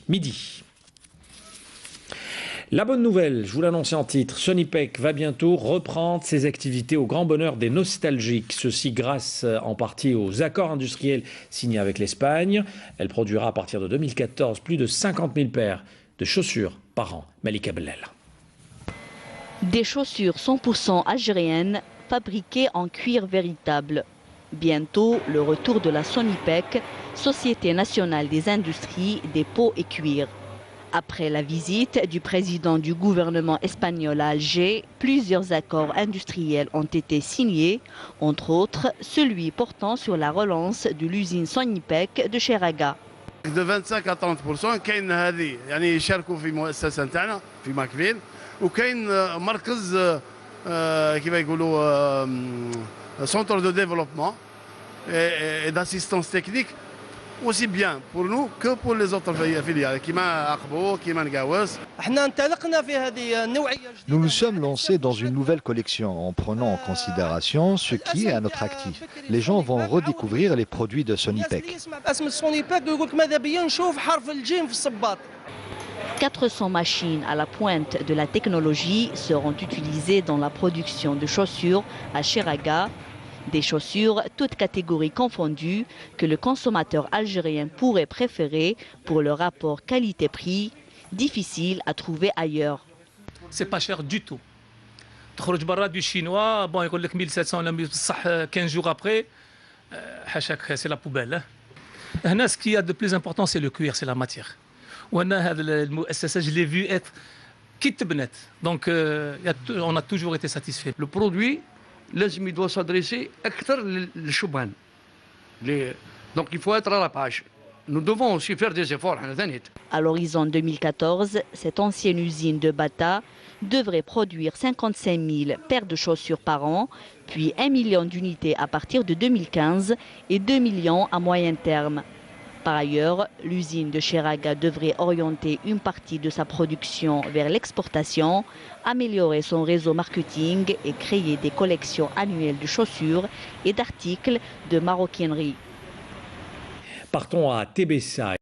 Midi. La bonne nouvelle, je vous l'annonçais en titre, Sonipec va bientôt reprendre ses activités au grand bonheur des nostalgiques. Ceci grâce en partie aux accords industriels signés avec l'Espagne. Elle produira à partir de 2014 plus de 50 000 paires de chaussures par an. Malika Bellel. Des chaussures 100% algériennes, fabriquées en cuir véritable. Bientôt, le retour de la Sonipec, Société nationale des industries des peaux et cuirs. Après la visite du président du gouvernement espagnol à Alger, plusieurs accords industriels ont été signés, entre autres celui portant sur la relance de l'usine Sonipec de Cheraga. De 25 à 30% كاين هذه يعني يشاركوا في مؤسسة نتاعنا في ماكفيل وكاين مركز كيف يقولوا centre de développement et d'assistance technique aussi bien pour nous que pour les autres filiales كيما عقبو كيما نقاوس. Nous nous sommes lancés dans une nouvelle collection en prenant en considération ce qui est à notre actif. Les gens vont redécouvrir les produits de Sonipec. 400 machines à la pointe de la technologie seront utilisées dans la production de chaussures à Cheraga. Des chaussures, toutes catégories confondues, que le consommateur algérien pourrait préférer pour le rapport qualité-prix, difficile à trouver ailleurs. C'est pas cher du tout. تخرج برا du chinois, bon يقول لك 1700 ولا بصح 15 jours après, حاشاك c'est la poubelle. هنا ce qu'il y a de plus important c'est le cuir, c'est la matière. وأنا هذا المؤسسة je l'ai vu être كي تبنت. Donc on a toujours été satisfait. Le produit لازم doit s'adresser أكثر للشبان. Donc il faut être à la page. Nous devons aussi faire des efforts. À l'horizon 2014, cette ancienne usine de Bata devrait produire 55 000 paires de chaussures par an, puis 1 million d'unités à partir de 2015 et 2 millions à moyen terme. Par ailleurs, l'usine de Cheraga devrait orienter une partie de sa production vers l'exportation, améliorer son réseau marketing et créer des collections annuelles de chaussures et d'articles de maroquinerie. Partons à Tébessa.